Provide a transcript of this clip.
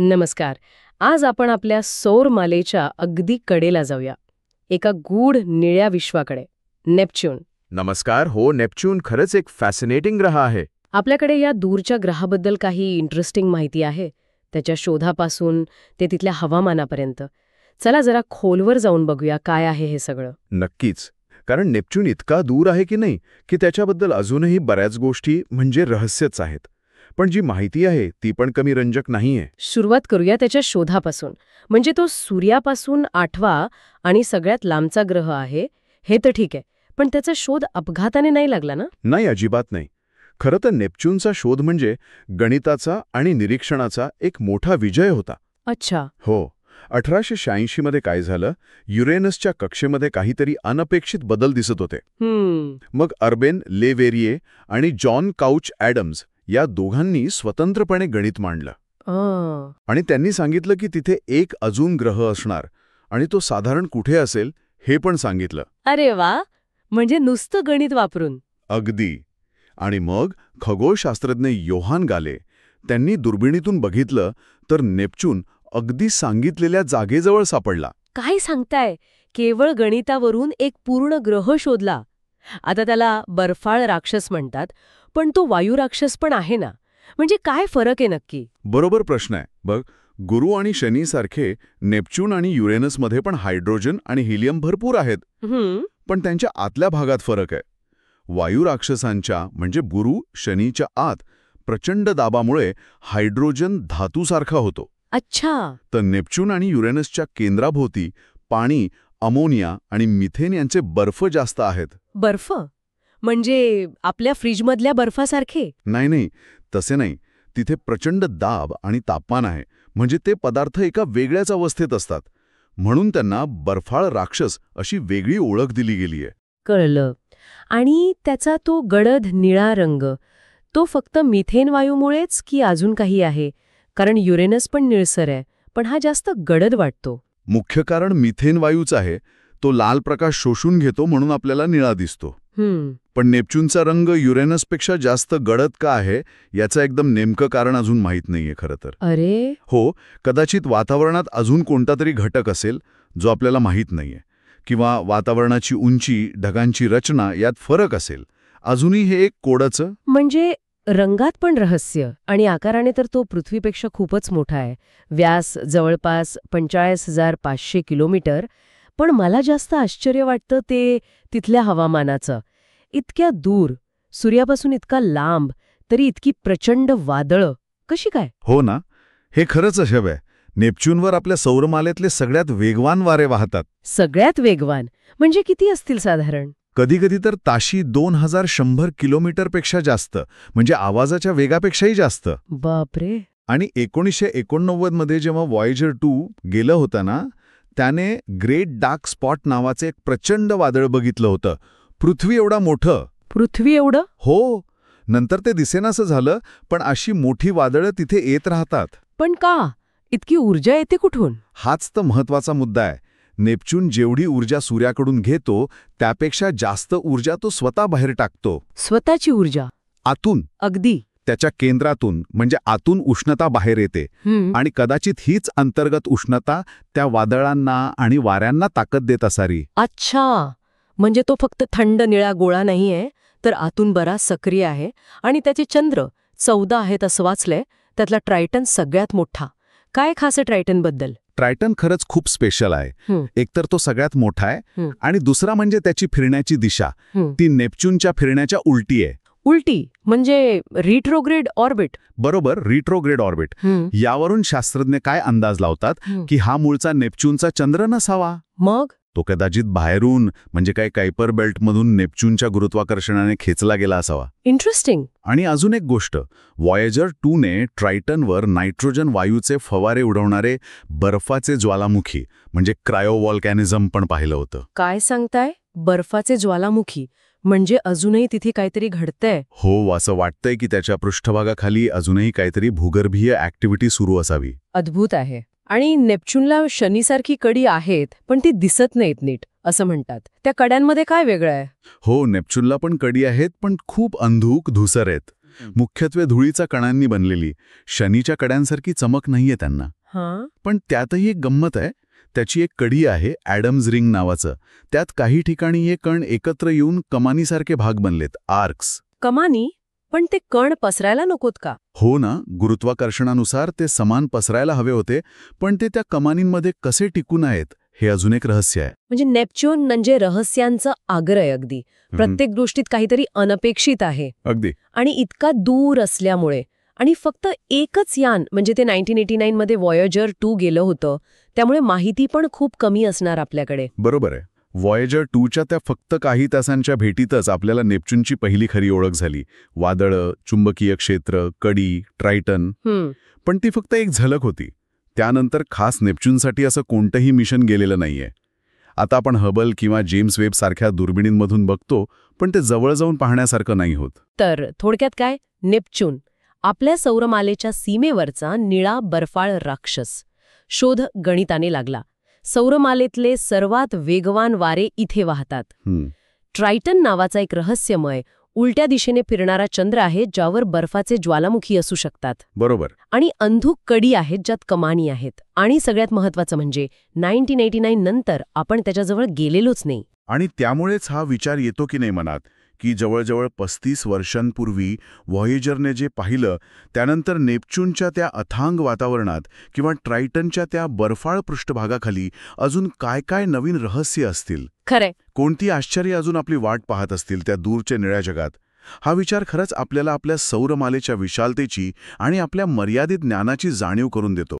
नमस्कार. आज आपण आपल्या सौरमालेच्या अगदी कडेला जाऊया, एका गूढ निळ्या विश्वाकडे, नेपच्यून. नमस्कार. हो, नेपच्यून खरंच एक फॅसिनेटिंग ग्रह आहे. आपल्याकडे या दूरच्या ग्रहाबद्दल काही इंटरेस्टिंग माहिती आहे, त्याच्या शोधापासून ते तिथल्या हवामानापर्यंत. चला जरा खोलवर जाऊन बघूया काय आहे हे सगळं. नक्कीच. कारण नेपच्यून इतका दूर आहे की नाही की त्याच्याबद्दल अजूनही बऱ्याच गोष्टी म्हणजे रहस्यच आहेत. पण जी माहिती आहे ती पण कमी रंजक नाहीये. सुरुवात करूया त्याच्या शोधापासून. म्हणजे तो सूर्यापासून 8वा आणि सगळ्यात लांबचा ग्रह आहे, हे तर ठीक आहे. पण त्याचा शोध अपघाताने नाही लागला ना? नाही, अजिबात नाही. खरं तर नेपच्यूनचा शोध म्हणजे गणिताचा आणि निरीक्षणाचा एक मोठा विजय होता. अच्छा. हो. 1886 मध्ये काय झालं, युरेनसच्या कक्षेमध्ये काहीतरी अनपेक्षित बदल दिसत होते. मग अर्बेन ले वेरिये आणि जॉन काउच ॲडम्स या दोघांनी स्वतंत्रपणे गणित मांडलं. आणि त्यांनी सांगितलं की तिथे एक अजून ग्रह असणार आणि तो साधारण कुठे असेल हे पण सांगितलं. अरे वा, म्हणजे नुसतं गणित वापरून. अगदी. आणि मग खगोलशास्त्रज्ञ योहान गाले त्यांनी दुर्बिणीतून बघितलं तर नेपच्यून अगदी सांगितलेल्या जागेजवळ सापडला. काय सांगताय? केवळ गणितावरून एक पूर्ण ग्रह शोधला. आता त्याला बर्फाळ राक्षस म्हणतात, पण तो वायू राक्षस पण आहे ना? म्हणजे काय फरक आहे नक्की? बरोबर प्रश्न आहे. बघ, गुरु आणि शनीसारखे नेपच्यून आणि युरेनसमध्ये पण हायड्रोजन आणि हिलियम भरपूर आहेत. पण त्यांच्या आतल्या भागात फरक आहे. वायू राक्षसांच्या म्हणजे गुरु शनीच्या आत प्रचंड दाबामुळे हायड्रोजन धातूसारखा होतो. अच्छा. तर नेपच्यून आणि युरेनसच्या केंद्राभोवती पाणी, अमोनिया आणि मिथेन यांचे बर्फ जास्त आहेत. बर्फ म्हणजे आपल्या फ्रीजमधल्या बर्फासारखे? नाही, तसे नाही. तिथे प्रचंड दाब आणि तापमान आहे. म्हणजे ते पदार्थ एका वेगळ्याच अवस्थेत असतात. म्हणून त्यांना बर्फाळ राक्षस अशी वेगळी ओळख दिली गेलीय. कळलं. आणि त्याचा तो गडद निळा रंग, तो फक्त मिथेन वायूमुळेच की अजून काही आहे? कारण युरेनस पण निळसर आहे, पण हा जास्त गडद वाटतो. मुख्य कारण मिथेन वायूच आहे. तो लाल प्रकाश शोषून घेतो म्हणून आपल्याला निळा दिसतो. पण नेपच्यूनचा रंग युरेनसपेक्षा जास्त गडद का आहे याचं एकदम नेमकं कारण अजून माहीत नाहीये खरं तर. अरे हो, कदाचित वातावरणात अजून कोणता तरी घटक असेल जो आपल्याला माहीत नाहीये, किंवा वातावरणाची उंची, ढगांची रचना यात फरक असेल. अजूनही हे एक कोडाचं. म्हणजे रंगात पण रहस्य. आणि आकाराने तर तो पृथ्वीपेक्षा खूपच मोठा आहे. व्यास जवळपास 45,500 किलोमीटर. पण मला जास्त आश्चर्य वाटतं ते तिथल्या हवामानाचं. इतक्या दूर, सूर्यापासून इतका लांब, तरी इतकी प्रचंड वादळं कशी काय? हो ना, हे खरंच अशब आहे. नेपच्यूनवर आपल्या सौरमालेतले सगळ्यात वेगवान वारे वाहतात. सगळ्यात वेगवान म्हणजे किती असतील साधारण? कधीकधी तर ताशी 2100 किलोमीटरपेक्षा जास्त, म्हणजे आवाजाच्या वेगापेक्षाही जास्त. बापरे. आणि 1989 मध्ये जेव्हा व्हॉयेजर 2 गेलं होतं ना, त्याने ग्रेट डार्क स्पॉट नावाचे एक प्रचंड वादळ बघितलं होतं. पृथ्वी एवढा मोठं. पृथ्वी एवढं? हो. नंतर ते दिसेनासं झालं, पण अशी मोठी वादळं तिथे येत राहतात. पण का? इतकी ऊर्जा येते कुठून? हाच तर महत्वाचा मुद्दा आहे. नेपच्यून जेवढी ऊर्जा सूर्याकडून घेतो त्यापेक्षा जास्त ऊर्जा तो स्वतः बाहेर टाकतो. स्वतःची ऊर्जा? आतून. अगदी. त्याच्या केंद्रातून, म्हणजे आतून उष्णता बाहेर येते. आणि कदाचित हीच अंतर्गत उष्णता त्या वादळांना आणि वाऱ्यांना ताकद देत असावी. अच्छा. म्हणजे तो फक्त थंड निळा गोळा नाहीये, तर आतून बराच सक्रिय आहे. आणि त्याचे चंद्र 14 आहेत असं वाचलंय. त्यातला ट्रायटन सगळ्यात मोठा. काय खास आहे ट्रायटनबद्दल? ट्रायटन खरंच खूप स्पेशल आहे. एकतर तो सगळ्यात मोठा आहे, आणि दुसरा म्हणजे त्याची फिरण्याची दिशा. ती नेपच्यूनच्या फिरण्याच्या उलटी आहे. उलटी म्हणजे रिट्रोग्रेड ऑर्बिट? बरोबर, रिट्रोग्रेड ऑर्बिट. यावरून शास्त्रज्ञ काय अंदाज लावतात की हा मूळचा नेपच्यूनचा चंद्र नसावा. मग तो कदाचित बाहेरून, म्हणजे काय कायपर बेल्टमधून नेपच्यूनच्या गुरुत्वाकर्षणाने खेचला गेला असावा. इंटरेस्टिंग. आणि अजून एक गोष्ट, व्हॉयेजर 2 ने ट्रायटनवर नायट्रोजन वायूचे फवारे उडवणारे बर्फाचे ज्वालामुखी म्हणजे क्रायोव्हॉल्कॅनिझम पण पाहिलं होतं. काय सांगताय? बर्फाचे ज्वालामुखी म्हणजे अजूनही तिथे काहीतरी घडतंय? हो, असं वाटतंय की त्याच्या पृष्ठभागाखाली अजूनही काहीतरी भूगर्भीय ऍक्टिव्हिटी सुरू असावी. अद्भुत आहे. आणि नेपच्यूनला शनीसारखी कडी आहेत, पण ती दिसत नाहीत नीट असं म्हणतात. त्या कड्यांमध्ये काय वेगळं आहे? हो, नेपच्यूनला पण कडी आहेत, पण खूप अंधूक धुसर आहेत. मुख्यत्वे धुळीचा कणांनी बनलेली. शनीच्या कड्यांसारखी चमक नाहीये त्यांना. हां. पण त्यातही एक गंमत आहे. त्याची एक कडी आहे ॲडम्स रिंग नावाचं. त्यात काही ठिकाणी हे कण एकत्र येऊन कमानीसारखे भाग बनलेत, आर्क्स. कमानी? पण ते कण पसरायला नकोत का? हो ना, गुरुत्वाकर्षणानुसार ते समान पसरायला हवे होते, पण ते त्या कमानींमध्ये कसे टिकून आहेत हे अजून एक रहस्य आहे. म्हणजे नेपच्यून म्हणजे रहस्यांचं आगर आहे अगदी. प्रत्येक गोष्टीत काहीतरी अनपेक्षित आहे. अगदी. आणि इतका दूर असल्यामुळे आणि फक्त एकच यान म्हणजे ते 1989 मध्ये वॉयेजर 2 गेलं होतं, त्यामुळे माहिती पण खूप कमी असणार आपल्याकडे. बरोबर आहे. वॉयेजर 2च्या त्या फक्त काही तासांच्या भेटीतच आपल्याला नेपच्यूनची पहिली खरी ओळख झाली. वादळं, चुंबकीय क्षेत्र, कडी, ट्रायटन. पण ती फक्त एक झलक होती. त्यानंतर खास नेपच्यूनसाठी असं कोणतंही मिशन गेलेलं नाहीये. आता आपण हबल किंवा जेम्स वेब सारख्या दुर्बिणींमधून बघतो, पण ते जवळ जाऊन पाहण्यासारखं नाही होत. तर थोडक्यात काय? नेपच्यून आपल्या सौरमालेच्या सीमेवरचा निळा बर्फाळ राक्षस. शोध गणिताने लागला. सौरमालेतले सर्वात वेगवान वारे इथे वाहतात. ट्रायटन नावाचा एक रहस्यमय उलट्या दिशेने फिरणारा चंद्र आहे ज्यावर बर्फाचे ज्वालामुखी असू शकतात. बरोबर. आणि अंधुक कडी आहेत ज्यात कमानी आहेत. आणि सगळ्यात महत्वाचं म्हणजे 1989 नंतर आपण त्याच्याजवळ गेलेलोच नाही. आणि त्यामुळेच हा विचार येतो की नाही मनात, की जवळजवळ 35 वर्षांपूर्वी व्हॉयेजरने जे पाहिलं त्यानंतर नेपच्यूनच्या त्या अथांग वातावरणात किंवा ट्रायटनच्या त्या बर्फाळ पृष्ठभागाखाली अजून काय काय नवीन रहस्य असतील. खरंय. कोणती आश्चर्य अजून आपली वाट पाहत असतील त्या दूरच्या निळ्या जगात. हा विचार खरंच आपल्याला आपल्या सौरमालेच्या विशालतेची आणि आपल्या मर्यादित ज्ञानाची जाणीव करून देतो.